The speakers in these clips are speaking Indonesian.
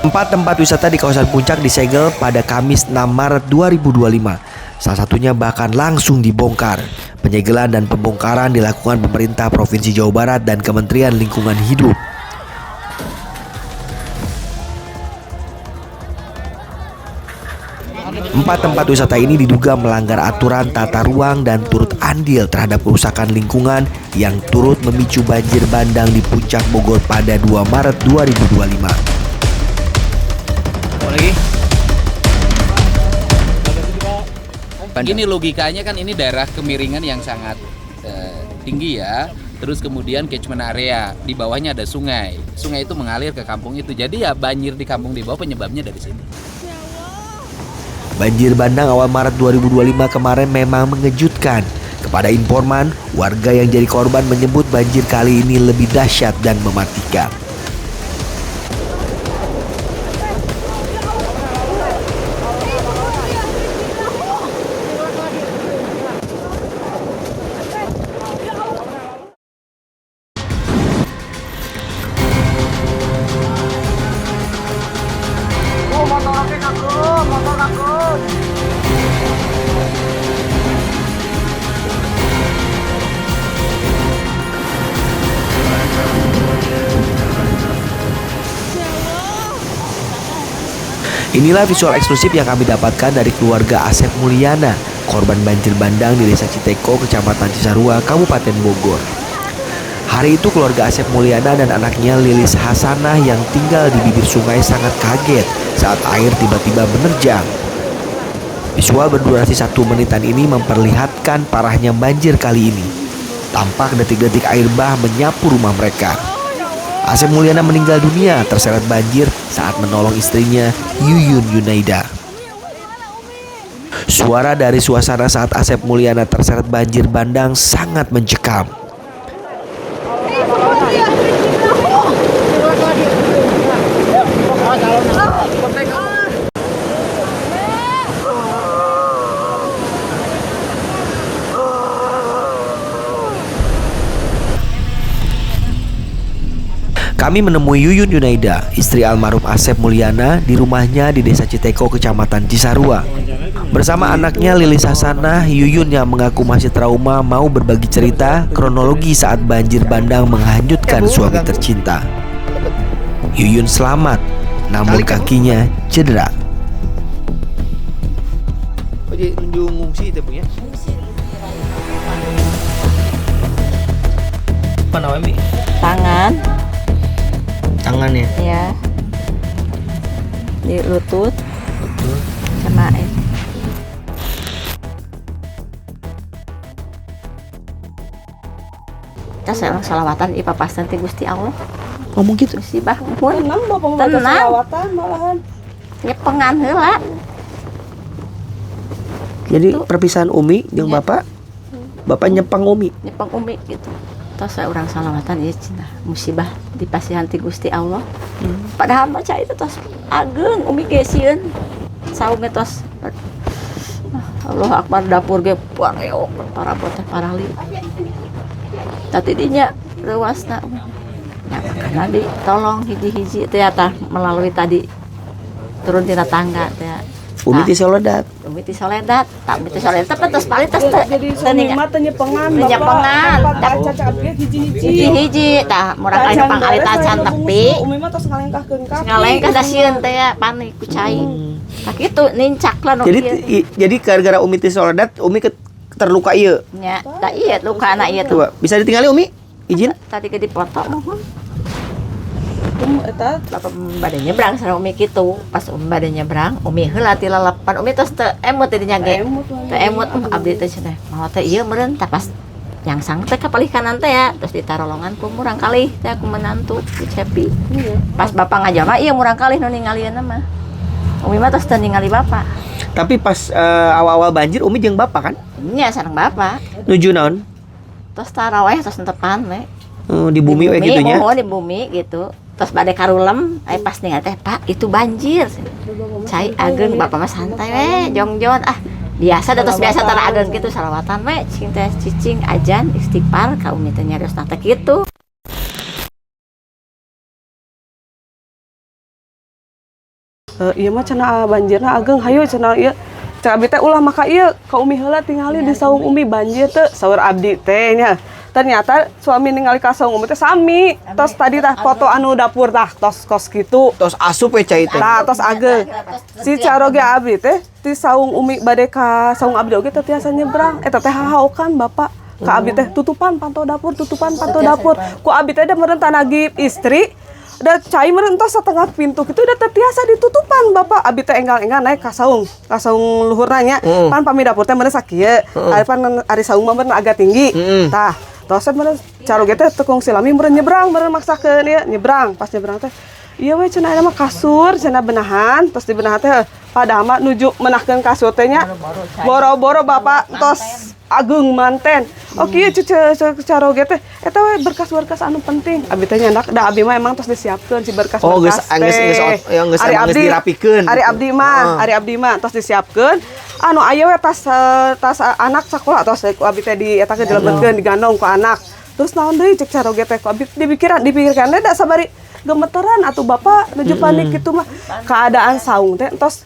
Empat tempat wisata di kawasan Puncak disegel pada Kamis 6 Maret 2025. Salah satunya bahkan langsung dibongkar. Penyegelan dan pembongkaran dilakukan pemerintah Provinsi Jawa Barat dan Kementerian Lingkungan Hidup. Empat tempat wisata ini diduga melanggar aturan tata ruang dan turut andil terhadap kerusakan lingkungan yang turut memicu banjir bandang di Puncak Bogor pada 2 Maret 2025. Ini logikanya kan ini daerah kemiringan yang sangat tinggi ya. Terus kemudian catchment area, di bawahnya ada sungai. Sungai itu mengalir ke kampung itu. Jadi ya banjir di kampung di bawah penyebabnya dari sini. Banjir bandang awal Maret 2025 kemarin memang mengejutkan. Kepada informan, warga yang jadi korban menyebut banjir kali ini lebih dahsyat dan mematikan. Inilah visual eksklusif yang kami dapatkan dari keluarga Asep Mulyana, korban banjir bandang di Desa Citeko, Kecamatan Cisarua, Kabupaten Bogor. Hari itu keluarga Asep Mulyana dan anaknya Lilis Hasanah yang tinggal di bibir sungai sangat kaget saat air tiba-tiba menerjang. Visual berdurasi 1 menitan ini memperlihatkan parahnya banjir kali ini. Tampak detik-detik air bah menyapu rumah mereka. Asep Mulyana meninggal dunia terseret banjir saat menolong istrinya Yuyun Yunaida. Suara dari suasana saat Asep Mulyana terseret banjir bandang sangat mencekam. Kami menemui Yuyun Yunaida, istri almarhum Asep Mulyana di rumahnya di Desa Citeko, Kecamatan Cisarua. Bersama anaknya Lilis Hasanah, Yuyun yang mengaku masih trauma mau berbagi cerita kronologi saat banjir bandang menghanyutkan suami tercinta. Yuyun selamat, namun kakinya cedera. Tangannya ya di lutut sama kita seorang salawatan di papasan ti Gusti Allah ngomong gitu. musibah pun tenang salawatan malahan nyepengan heula. Jadi perpisahan Umi jeung bapak nyepang Umi gitu. Tos orang salawatan ieu cenah musibah dipasihan ti Gusti Allah. Padahal maca itu tos ageng umi ge sieun. Saung ge tos Allah Akbar dapur ge pareo para boteh parali. Tadi dinya leuasna. Ya makana ditolong hiji-hiji teh tah melalui tadi turun tina tangga teh. Umi ti Soledad. Umi ti Soledad, tak umi ti Soledad tapi terus paling terus jadi suami mah teh nyepengan hiji tah murang aya pang alita can tepi umi mah tos ngalengkahkeun kaki ngalengkah da sieun teh panik ku cai tak kitu nincak lah nu Jadi gara-gara Umi ti Soledad Umi terluka ieu nya da ieu luka anak ieu tuh. Coba bisa ditinggali Umi? Izin? Tadi ke dipoto mohon eta bapak bade nyebrang sareng umi kitu pas umi bade nyebrang umi heula ti lalepan umi tos teu emut teh dinya ge teu emut abdi teh cenah malah teh ieu meureun tah pas nyangsang teh ka palih kanan teh ya terus ditarolongan ku murang kalih teh aku menantu ku Cepi. Pas bapak ngajama ieu murang kalih nu ningalieun mah umi mah tos teu ningali bapak. Tapi pas awal-awal banjir Umi jeung bapak kan? Nya sareng bapak Nuju naon? tos taraweh tos netepan we Di bumi we gitu nya. Di bumi gitu. Terus badai karulem, pas ningali teh Pak itu banjir. Cai ageng bapak mah santai we, jongjon biasa terus biasa tara ageng gitu salawatan we, cing teh cicing ajan istighfar ka umi teh nyariosna teh kitu. Iya mah cenah banjirna ageng hayu cenah ieu. Cek abdi teh ulah maka ieu ka umi heula tingali di saung umi banjir teh saur abdi teh nya. Ternyata suami ningali ka saung umi teh sami. Tos tadi tah foto anu dapur tah tos kos kitu. Tos asup cai teh. Tah tos ageng. Si caroge abdi teh ti saung umi bade ka saung abdi oge teh tiasa nyebrang. Eta teh hahaokan bapak. Ka abdi teh tutupan pantau dapur, tutupan pantau dapur. Ku abdi teh da meureun tanagih istri. Da cai meureun tos setengah pintu kitu da tertiasa ditutupan bapak. Abdi teh enggal-enggal naik ka saung luhurna nya. Pan pami dapur teh meureun sakieu. Ari saung mah meureun agak tinggi. Tah, tos meureun caroge teh tekung silami meureun nyebrang, meureun maksakeun ieu nyebrang. Pas nyebrang teh ieu we cenah mah kasur, cenah benahan, tos di benahan teh padahal mah nuju menahkeun kasur teh nya. Boro-boro bapak tos agung manten. Oke, caroge teh eta we berkas-berkas anu penting. Abi teh nyandak da abi mah emang tos disiapkeun si berkas-berkas teh. Geus dirapikeun. Ari abdi mah tos disiapkeun. Anu aya we tas anak sakola tos abi teh di eta ge dilebetkeun digandong ku anak. Terus naon deui cek caroge teh ku abi dipikirkan teh da sabari gemeteran atuh bapak nuju panik kitu mah keadaan saung teh entos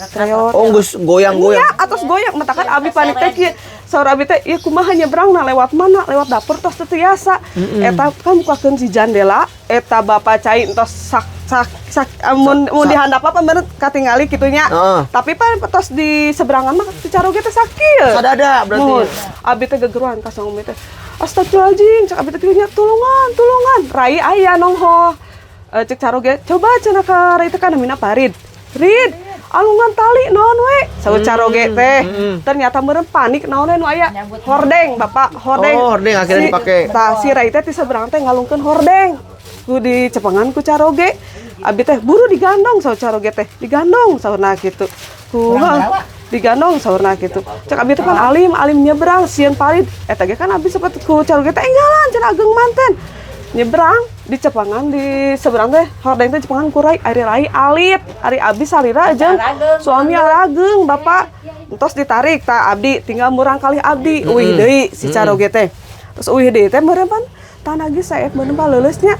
treot. Oh geus goyang-goyang. Iya, atos goyang matakan abi panik teh kieu. Saur abi teh ieu kumaha nyebrangna lewat mana? Lewat dapur tos teu tiasa. Eta kan bukakeun si jandela, eta bapak cai entos sak mun dihandap apa bener katingali kitunya. Tapi pan tos di seberangan mah si caroge teh sakieu. Sadada berarti. Abi teh gegeruan ka saung teh. Astagfirullahaladzim, cek abi teh kieunya tulungan. Rai aya nongho. Cek caroge coba cenah ka rai teh kana mina parid. Rid, alungan tali naon we? Saur caroge teh. Ternyata meureun panik naon we nu aya? Hordeng, Bapak, hordeng. Oh, hordeng akhirnya dipake. Tah si rai teh ti saberang teh ngalungkeun hordeng. Ku di cepengan ku caroge. Abi teh buru digandong saur caroge teh. Digandong saurna kitu. Digandong saurna kitu. Cek abi teh kan alim nyebrang sieun parid. Eta ge kan abi sepet ku caroge teh enggalan cenah ageng manten. Nyebrang di cepangan di seberang teh hordeng teh cepangan kurai ari alit ari abdi salira aja suami arageng bapak entos ditarik tak abdi tinggal murang kali abdi uih deui si caroge teh terus uih deui teh meureun pan tanah ge saep meureun pa leuleusnya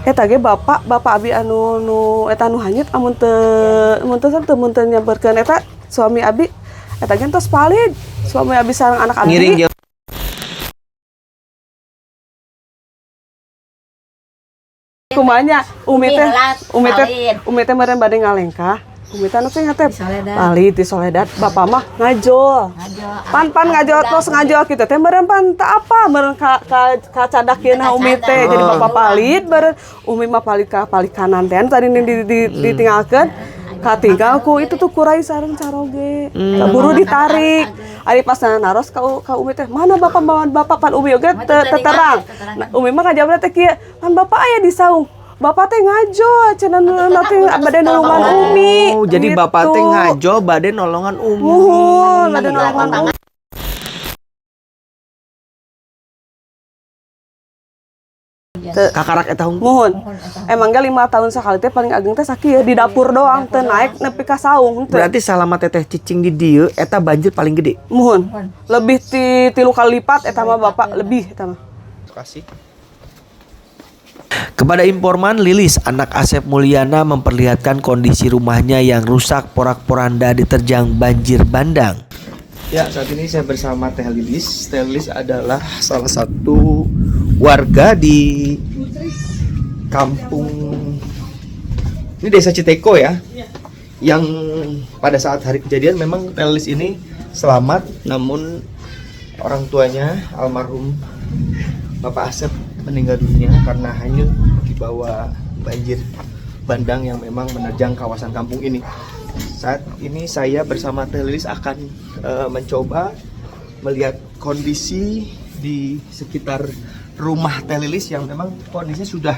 eta ge bapak abdi anu eta anu hanyut amun teu nyamperkeun eta suami abdi eta ge entos palid suami abdi sareng anak abdi kumanya umi teh meureun bade ngalengkah umi teh anu teh ngatep palit di Soledad bapak mah ngajol pan ngajol tos ngajol kitu teh meureun pan teu apa meureun ka cadak ieu na umi teh jadi bapak palit beureun umi mah palit kanan teh tadi ditinggalkeun katinggal ku itu tuh kurai sareng caroge buru ditarik ari pas naros ka umi teh mana bapak pan umi oge terang nah, umi mah ngajawabna teh kieu pan bapak aya di saung bapak teh ngajo cenah nanti bade nolongan umi jadi gitu. Bapak teh ngajo bade nolongan umi bade nolongan umi kakarak eta muhun emang ge 5 tahun sakali teh paling ageng teh sakieu di dapur doang teu naik nepi ka saung berarti salama teteh cicing di dieu eta banjir paling gede muhun lebih ti 3 kali lipat eta mah bapak lebih eta mah kasih. Kepada informan, Lilis, anak Asep Mulyana memperlihatkan kondisi rumahnya yang rusak porak-poranda diterjang banjir bandang. Ya, saat ini saya bersama Teh Lilis. Teh Lilis adalah salah satu warga di kampung ini Desa Citeko ya. Yang pada saat hari kejadian memang Teh Lilis ini selamat, namun orang tuanya almarhum Bapak Asep meninggal dunia karena hanyut di bawah banjir bandang yang memang menerjang kawasan kampung ini. Saat ini saya bersama Teh Lilis akan mencoba melihat kondisi di sekitar rumah Teh Lilis yang memang kondisinya sudah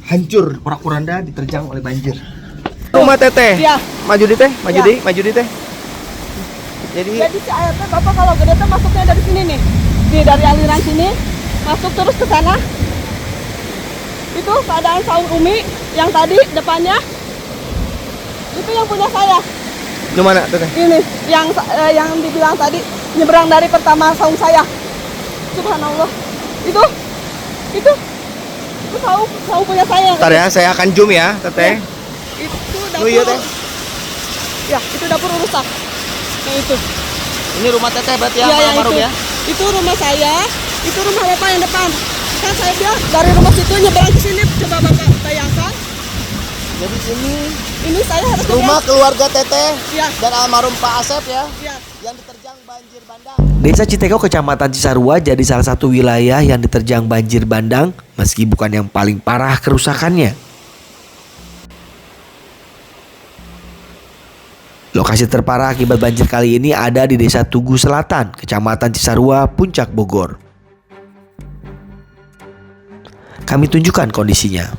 hancur porak-poranda diterjang oleh banjir. Rumah Teteh. Ya. Maju di Teh, maju di Teh. Jadi si air teh bapak kalau gede teh masuknya dari sini nih. Dari aliran sini masuk terus ke sana. Itu keadaan saung umi yang tadi depannya. Itu yang punya saya. di mana Teteh? Ini yang dibilang tadi nyebrang dari pertama saung saya. Subhanallah. Itu saung punya saya. Bentar ya, saya akan zoom ya, Teteh. Itu dapur. Oh iya teh. Ya, itu dapur rusak. Yang itu. Ini rumah teteh berarti ya, Iya, yang almarhum itu. ya? Itu rumah saya, itu rumah bapak yang depan. Kan saya dia dari rumah situ nyebrang ke sini, coba bapak bayangkan. Jadi Ini saya harus rumah keluarga teteh Iya. dan almarhum Pak Asep ya, Iya. yang diterjang banjir bandang. Desa Citeko, Kecamatan Cisarua jadi salah satu wilayah yang diterjang banjir bandang meski bukan yang paling parah kerusakannya. Lokasi terparah akibat banjir kali ini ada di Desa Tugu Selatan, Kecamatan Cisarua, Puncak Bogor. Kami tunjukkan kondisinya.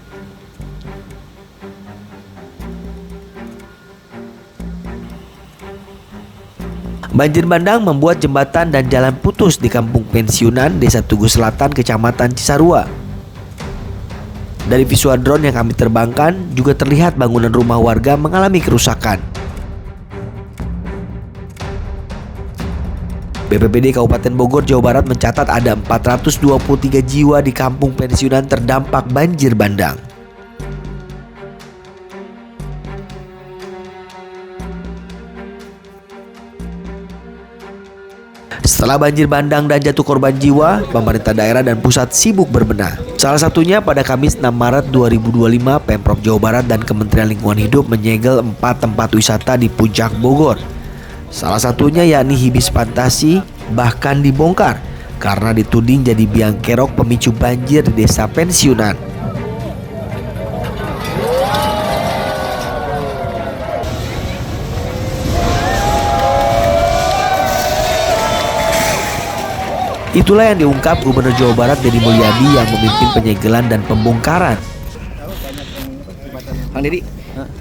Banjir bandang membuat jembatan dan jalan putus di kampung pensiunan Desa Tugu Selatan, Kecamatan Cisarua. Dari visual drone yang kami terbangkan juga terlihat bangunan rumah warga mengalami kerusakan. BPBD Kabupaten Bogor, Jawa Barat mencatat ada 423 jiwa di kampung pensiunan terdampak banjir bandang. Setelah banjir bandang dan jatuh korban jiwa, pemerintah daerah dan pusat sibuk berbenah. Salah satunya pada Kamis 6 Maret 2025, Pemprov Jawa Barat dan Kementerian Lingkungan Hidup menyegel 4 tempat wisata di Puncak Bogor. Salah satunya yakni Hibis Fantasi bahkan dibongkar karena dituding jadi biang kerok pemicu banjir di desa pensiunan. Itulah yang diungkap Gubernur Jawa Barat Deddy Mulyadi yang memimpin penyegelan dan pembongkaran. Kang Deddy,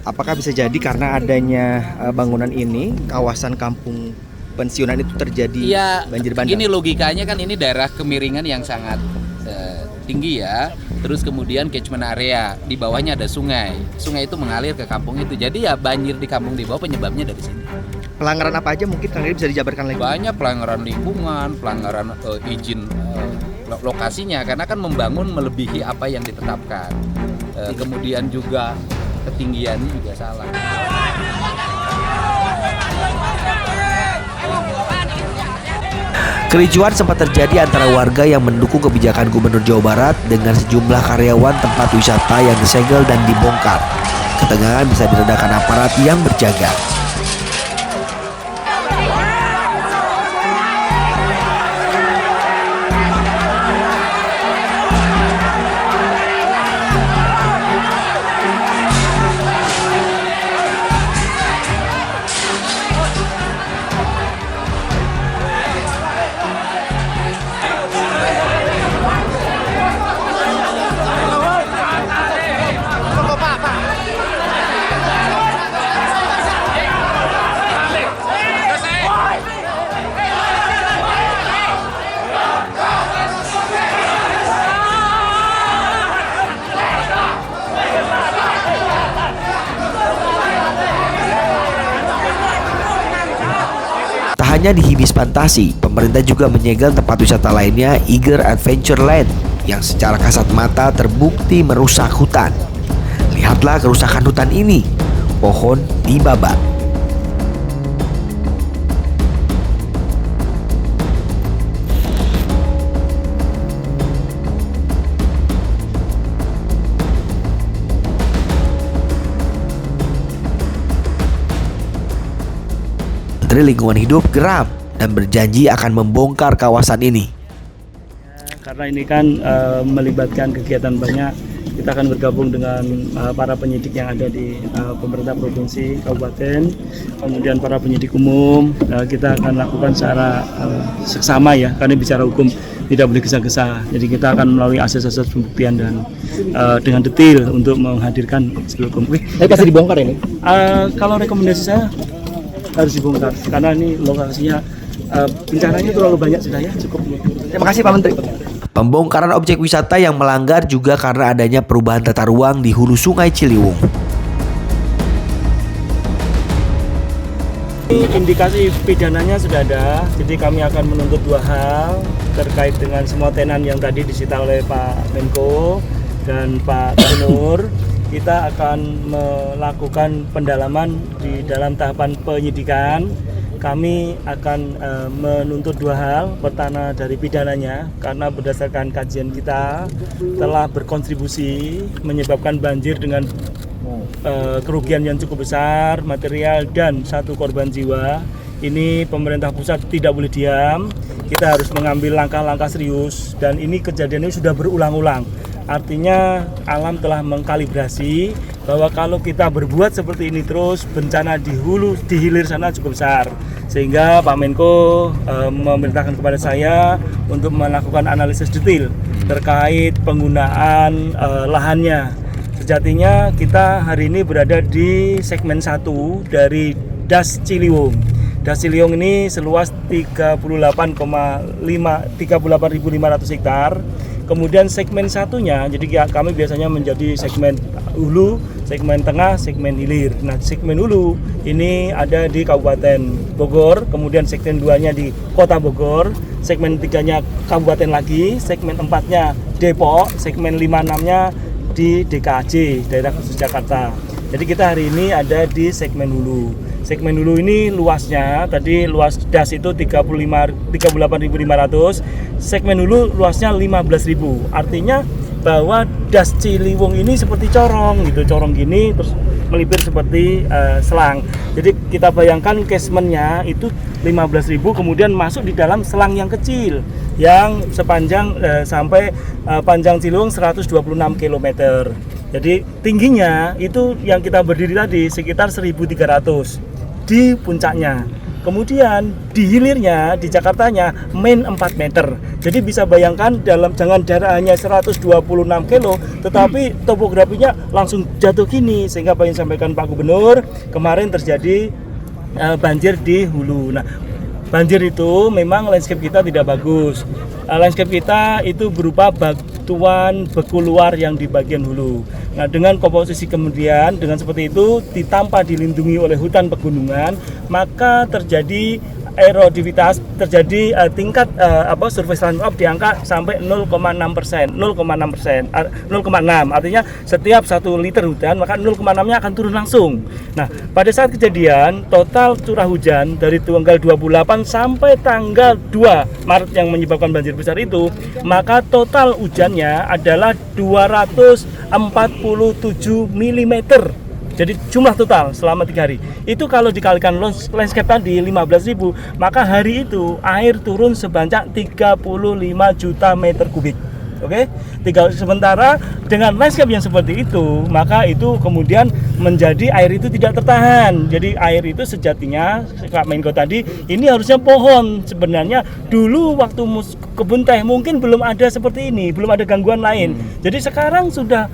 apakah bisa jadi karena adanya bangunan ini, kawasan kampung pensiunan itu terjadi banjir bandang? Gini logikanya kan ini daerah kemiringan yang sangat tinggi ya. Terus kemudian catchment area, di bawahnya ada sungai. Sungai itu mengalir ke kampung itu. Jadi ya banjir di kampung di bawah penyebabnya dari sini. Pelanggaran apa aja mungkin Kang Deddy bisa dijabarkan lagi? Banyak pelanggaran lingkungan, pelanggaran izin lokasinya karena kan membangun melebihi apa yang ditetapkan. Kemudian juga ketinggiannya juga salah. Kericuhan sempat terjadi antara warga yang mendukung kebijakan Gubernur Jawa Barat dengan sejumlah karyawan tempat wisata yang disegel dan dibongkar. Ketegangan bisa diredakan aparat yang berjaga. Hanya di Hibis Fantasi, pemerintah juga menyegel tempat wisata lainnya, Iger Adventure Land, yang secara kasat mata terbukti merusak hutan. Lihatlah kerusakan hutan ini, pohon dibabak. Menteri Lingkungan Hidup geram dan berjanji akan membongkar kawasan ini. Karena ini kan melibatkan kegiatan banyak, kita akan bergabung dengan para penyidik yang ada di pemerintah provinsi, kabupaten, kemudian para penyidik umum. Kita akan lakukan secara seksama ya, karena bicara hukum tidak boleh gesa-gesa. Jadi kita akan melalui asas-asas pembuktian dan dengan detail untuk menghadirkan hukum. Tapi pasti dibongkar ini? Kalau rekomendasi saya harus dibongkar karena ini lokasinya bencananya terlalu banyak sudah ya, cukup. Terima kasih Pak Menteri. Pembongkaran objek wisata yang melanggar juga karena adanya perubahan tata ruang di hulu Sungai Ciliwung. Indikasi pidananya sudah ada, jadi kami akan menuntut dua hal terkait dengan semua tenan yang tadi disita oleh Pak Menko dan Pak Gubernur. kita akan melakukan pendalaman di dalam tahapan penyidikan. Kami akan menuntut dua hal. Pertama dari pidananya, karena berdasarkan kajian kita telah berkontribusi menyebabkan banjir dengan kerugian yang cukup besar, material dan 1 korban jiwa. Ini pemerintah pusat tidak boleh diam. Kita harus mengambil langkah-langkah serius, dan ini kejadian ini sudah berulang-ulang. Artinya alam telah mengkalibrasi bahwa kalau kita berbuat seperti ini terus, bencana di hulu, di hilir sana cukup besar. Sehingga Pak Menko memerintahkan kepada saya untuk melakukan analisis detail terkait penggunaan lahannya. Sejatinya kita hari ini berada di segmen 1 dari Das Ciliwung. Das Ciliwung ini seluas 38.500 hektar. Kemudian segmen satunya, jadi kami biasanya menjadi segmen hulu, segmen tengah, segmen hilir. Nah, segmen hulu ini ada di Kabupaten Bogor, kemudian segmen 2-nya di Kota Bogor, segmen 3-nya Kabupaten lagi, segmen 4-nya Depok, segmen 5-6-nya di DKJ, Daerah Khusus Jakarta. Jadi kita hari ini ada di segmen hulu. Segmen hulu ini luasnya, tadi luas das itu 38.500, segmen hulu luasnya 15.000. Artinya bahwa Das Ciliwung ini seperti corong gitu, corong gini terus melipir seperti selang. Jadi kita bayangkan casementnya itu 15.000, kemudian masuk di dalam selang yang kecil yang sepanjang sampai panjang Ciliwung 126 km. Jadi tingginya itu yang kita berdiri tadi sekitar 1.300 di puncaknya. Kemudian di hilirnya, di Jakartanya main 4 meter. Jadi bisa bayangkan jangan jarak hanya 126 kilo, tetapi topografinya langsung jatuh gini. Sehingga apa yang disampaikan Pak Gubernur, kemarin terjadi banjir di hulu. Nah, banjir itu memang landscape kita tidak bagus. Landscape kita itu berupa batuan beku luar yang di bagian hulu. Nah, dengan komposisi kemudian dengan seperti itu ditampa dilindungi oleh hutan pegunungan, maka terjadi erodivitas, terjadi tingkat surface runoff di angka sampai 0,6%, 0,6%, 0,6. Artinya setiap 1 liter hujan maka 0,6-nya akan turun langsung. Nah, pada saat kejadian total curah hujan dari tanggal 28 sampai tanggal 2 Maret yang menyebabkan banjir besar itu, maka total hujannya adalah 247 mm. Jadi jumlah total selama 3 hari. Itu kalau dikalikan landscape tadi 15.000, maka hari itu air turun sebanyak 35 juta meter kubik. Oke? Sementara dengan landscape yang seperti itu, maka itu kemudian menjadi air itu tidak tertahan. Jadi air itu sejatinya Kak Menko tadi ini harusnya pohon. Sebenarnya dulu waktu kebun teh mungkin belum ada seperti ini, belum ada gangguan lain. Jadi sekarang sudah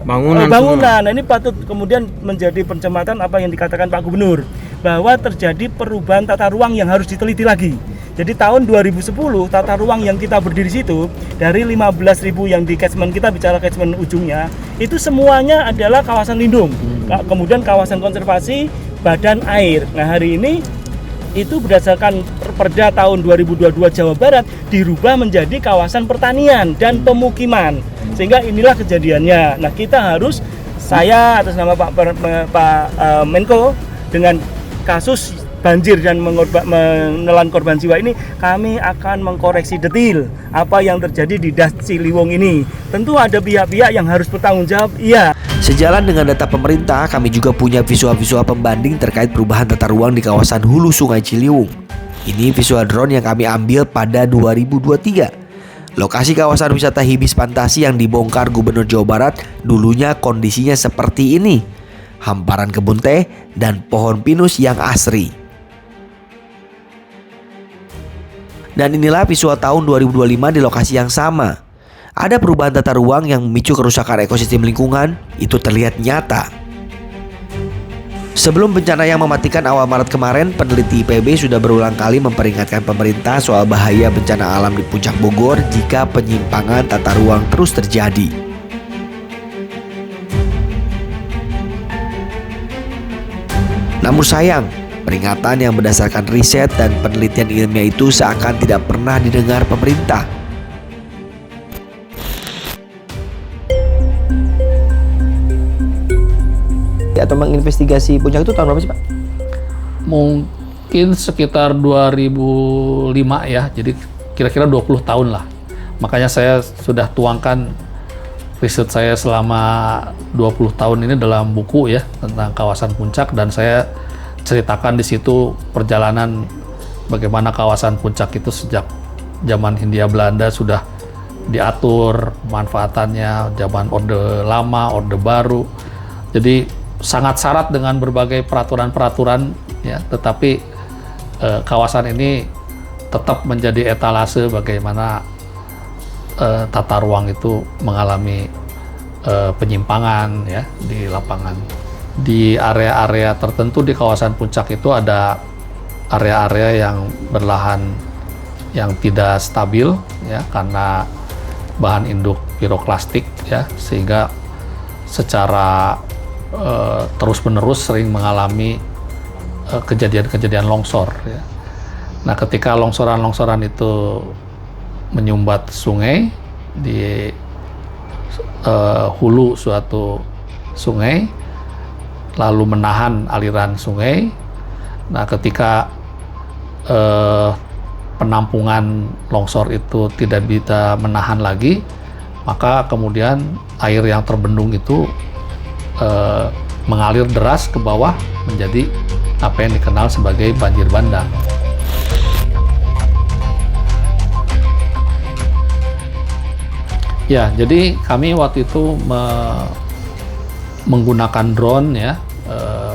bangunan. Nah, ini patut kemudian menjadi pencematan apa yang dikatakan Pak Gubernur, bahwa terjadi perubahan tata ruang yang harus diteliti lagi. Jadi tahun 2010 tata ruang yang kita berdiri situ dari 15.000 yang di catchment, kita bicara catchment ujungnya, itu semuanya adalah kawasan lindung. Kemudian kawasan konservasi badan air. Nah, hari ini itu berdasarkan Perda tahun 2022 Jawa Barat dirubah menjadi kawasan pertanian dan pemukiman. Sehingga inilah kejadiannya. Nah, kita harus, saya atas nama Pak Menko, dengan kasus banjir dan menelan korban jiwa ini, kami akan mengkoreksi detail apa yang terjadi di Das Ciliwung ini. Tentu ada pihak-pihak yang harus bertanggung jawab, iya. Sejalan dengan data pemerintah, kami juga punya visual-visual pembanding terkait perubahan tata ruang di kawasan hulu Sungai Ciliwung. Ini visual drone yang kami ambil pada 2023. Lokasi kawasan wisata Hibis Fantasi yang dibongkar Gubernur Jawa Barat dulunya kondisinya seperti ini. Hamparan kebun teh dan pohon pinus yang asri. Dan inilah visual tahun 2025 di lokasi yang sama. Ada perubahan tata ruang yang memicu kerusakan ekosistem lingkungan, itu terlihat nyata. Sebelum bencana yang mematikan awal Maret kemarin, peneliti IPB sudah berulang kali memperingatkan pemerintah soal bahaya bencana alam di Puncak Bogor jika penyimpangan tata ruang terus terjadi. Namun sayang, peringatan yang berdasarkan riset dan penelitian ilmiah itu seakan tidak pernah didengar pemerintah. atau menginvestigasi puncak itu tahun berapa sih Pak? Mungkin sekitar 2005 ya, jadi kira-kira 20 tahun lah. Makanya saya sudah tuangkan riset saya selama 20 tahun ini dalam buku ya tentang kawasan puncak, dan saya ceritakan di situ perjalanan bagaimana kawasan puncak itu sejak zaman Hindia Belanda sudah diatur manfaatannya, zaman Orde Lama, Orde Baru. Jadi sangat syarat dengan berbagai peraturan-peraturan ya, tetapi kawasan ini tetap menjadi etalase bagaimana tata ruang itu mengalami penyimpangan ya di lapangan. Di area-area tertentu di kawasan puncak itu ada area-area yang berlahan yang tidak stabil ya karena bahan induk piroklastik ya, sehingga secara terus-menerus sering mengalami kejadian-kejadian longsor ya. Nah, ketika longsoran-longsoran itu menyumbat sungai di hulu suatu sungai, lalu menahan aliran sungai. Nah, ketika penampungan longsor itu tidak bisa menahan lagi, maka kemudian air yang terbendung itu mengalir deras ke bawah menjadi apa yang dikenal sebagai banjir bandang. Ya, jadi kami waktu itu menggunakan drone ya,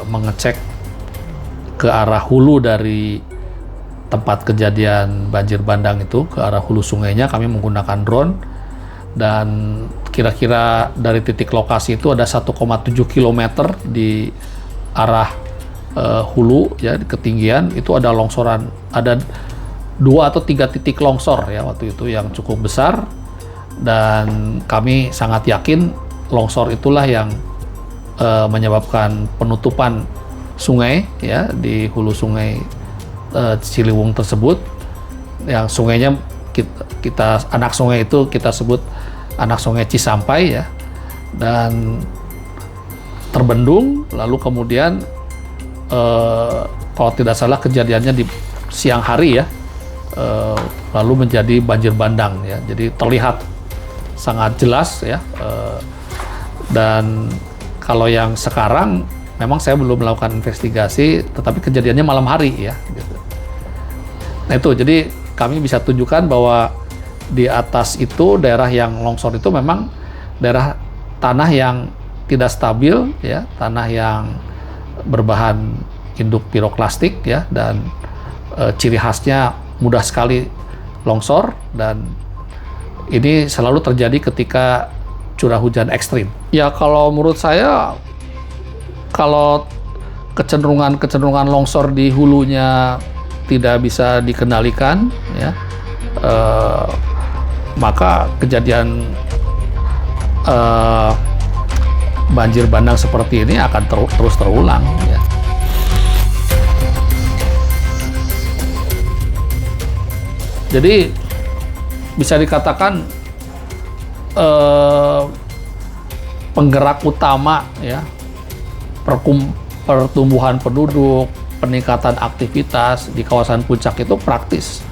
mengecek ke arah hulu dari tempat kejadian banjir bandang itu, ke arah hulu sungainya kami menggunakan drone, dan kira-kira dari titik lokasi itu ada 1,7 km di arah hulu ya, di ketinggian itu ada longsoran, ada 2 atau 3 titik longsor ya waktu itu yang cukup besar, dan kami sangat yakin longsor itulah yang menyebabkan penutupan sungai ya di hulu sungai Ciliwung tersebut. Yang sungainya kita anak sungai itu kita sebut anak sungai Cisampai ya, dan terbendung, lalu kemudian kalau tidak salah kejadiannya di siang hari ya, lalu menjadi banjir bandang ya, jadi terlihat sangat jelas ya, dan kalau yang sekarang memang saya belum melakukan investigasi, tetapi kejadiannya malam hari ya gitu. Nah itu, jadi kami bisa tunjukkan bahwa di atas itu daerah yang longsor itu memang daerah tanah yang tidak stabil ya, tanah yang berbahan induk piroklastik ya, dan ciri khasnya mudah sekali longsor, dan ini selalu terjadi ketika curah hujan ekstrim. Ya kalau menurut saya, kalau kecenderungan longsor di hulunya tidak bisa dikendalikan ya, maka kejadian banjir bandang seperti ini akan terus terulang ya. Jadi bisa dikatakan penggerak utama ya pertumbuhan penduduk, peningkatan aktivitas di kawasan puncak itu praktis.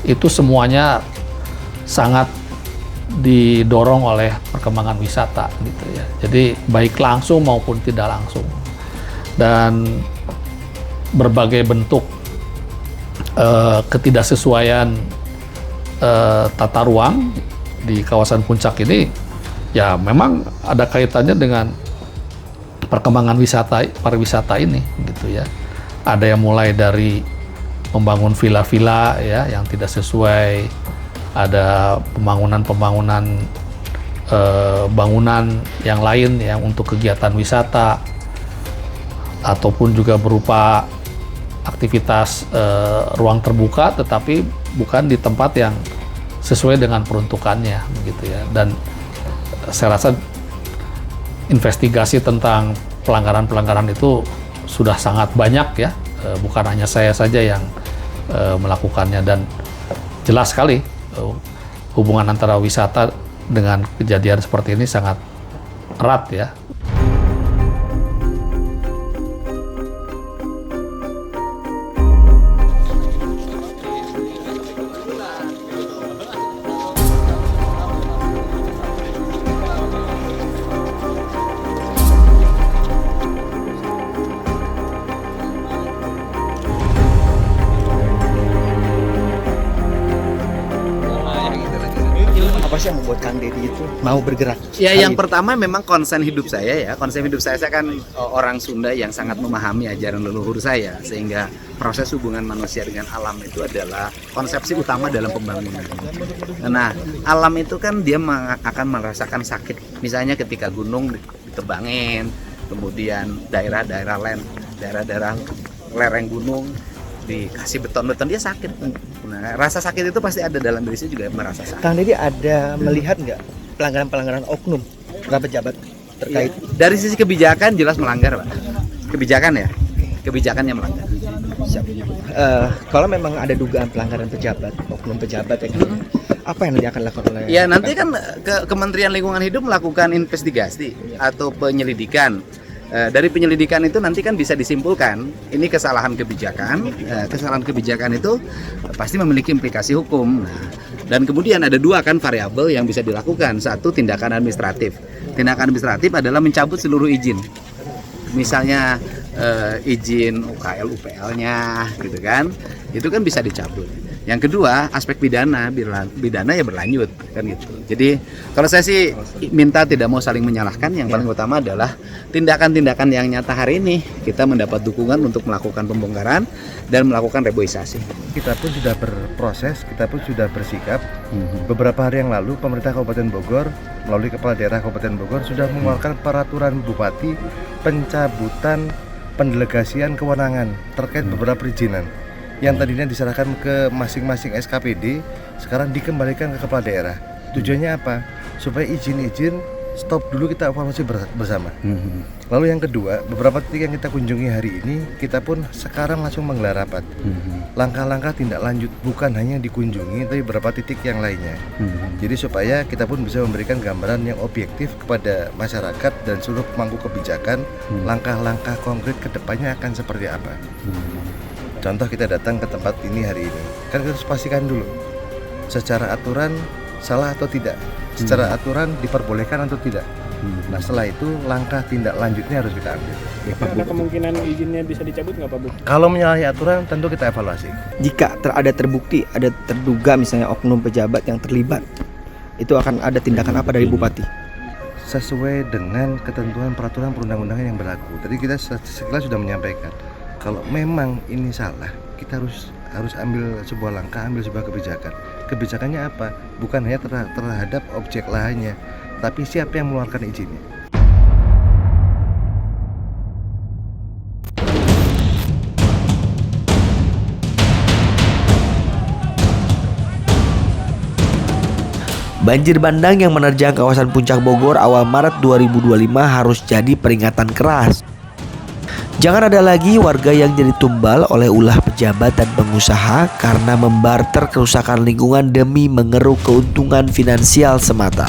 Itu semuanya sangat didorong oleh perkembangan wisata gitu ya. Jadi baik langsung maupun tidak langsung. Dan berbagai bentuk ketidaksesuaian tata ruang di kawasan puncak ini ya memang ada kaitannya dengan perkembangan pariwisata ini gitu ya. Ada yang mulai dari membangun villa-villa ya yang tidak sesuai, ada pembangunan bangunan yang lain yang untuk kegiatan wisata, ataupun juga berupa aktivitas ruang terbuka tetapi bukan di tempat yang sesuai dengan peruntukannya begitu ya. Dan saya rasa investigasi tentang pelanggaran-pelanggaran itu sudah sangat banyak ya, bukan hanya saya saja yang melakukannya, dan jelas sekali hubungan antara wisata dengan kejadian seperti ini sangat erat ya. Apa sih yang membuat Kang Deddy itu mau bergerak? Ya, hari yang ini? pertama memang konsen hidup saya ya. Konsen hidup saya kan orang Sunda yang sangat memahami ajaran leluhur saya, sehingga proses hubungan manusia dengan alam itu adalah konsepsi utama dalam pembangunan. Nah, alam itu kan dia akan merasakan sakit. Misalnya ketika gunung ditebangin, kemudian daerah-daerah lereng gunung dikasih beton-beton, dia sakit. Nah, rasa sakit itu pasti ada dalam diri saya juga merasa sakit. Kang Deddy ada melihat nggak pelanggaran-pelanggaran oknum para pejabat terkait? Dari sisi kebijakan jelas melanggar, Pak. Kebijakan ya, kebijakan yang melanggar. Kalau memang ada dugaan pelanggaran pejabat, oknum pejabat ya, apa yang nanti akan dilakukan oleh? Ya, nanti kan Kementerian Lingkungan Hidup melakukan investigasi atau penyelidikan. Dari penyelidikan itu nanti kan bisa disimpulkan ini kesalahan kebijakan. Kesalahan kebijakan itu pasti memiliki implikasi hukum. Nah, dan kemudian ada dua kan variabel yang bisa dilakukan. Satu, tindakan administratif. Tindakan administratif adalah mencabut seluruh izin. Misalnya izin UKL UPL-nya gitu kan. Itu kan bisa dicabut. Yang kedua, aspek pidana ya berlanjut kan gitu. Jadi kalau saya sih minta tidak mau saling menyalahkan. Yang paling utama adalah tindakan-tindakan yang nyata hari ini kita mendapat dukungan untuk melakukan pembongkaran dan melakukan reboisasi. Kita pun sudah berproses, kita pun sudah bersikap. Beberapa hari yang lalu pemerintah Kabupaten Bogor melalui Kepala Daerah Kabupaten Bogor sudah mengeluarkan peraturan Bupati pencabutan pendelegasian kewenangan terkait beberapa perizinan yang tadinya diserahkan ke masing-masing SKPD, sekarang dikembalikan ke kepala daerah. Tujuannya apa? Supaya izin-izin stop dulu, kita evaluasi bersama. Lalu yang kedua, beberapa titik yang kita kunjungi hari ini, kita pun sekarang langsung menggelar rapat. Langkah-langkah tindak lanjut bukan hanya dikunjungi, tapi beberapa titik yang lainnya. Jadi supaya kita pun bisa memberikan gambaran yang objektif kepada masyarakat dan seluruh pemangku kebijakan, langkah-langkah konkret ke depannya akan seperti apa. Contoh, kita datang ke tempat ini hari ini, kan kita harus pastikan dulu secara aturan salah atau tidak, secara aturan diperbolehkan atau tidak. Nah, setelah itu langkah tindak lanjutnya harus kita ambil. Ada kemungkinan izinnya bisa dicabut nggak Pak Bu? Kalau menyalahi aturan tentu kita evaluasi. Jika ada terbukti, ada terduga misalnya oknum pejabat yang terlibat, itu akan ada tindakan apa dari Bupati? Sesuai dengan ketentuan peraturan perundang-undangan yang berlaku. Tadi kita sekilas sudah menyampaikan, kalau memang ini salah, kita harus ambil sebuah langkah, ambil sebuah kebijakan. Kebijakannya apa? Bukan hanya terhadap objek lahannya, tapi siapa yang mengeluarkan izinnya. Banjir bandang yang menerjang kawasan Puncak Bogor awal Maret 2025 harus jadi peringatan keras. Jangan ada lagi warga yang jadi tumbal oleh ulah pejabat dan pengusaha karena membarter kerusakan lingkungan demi mengeruk keuntungan finansial semata.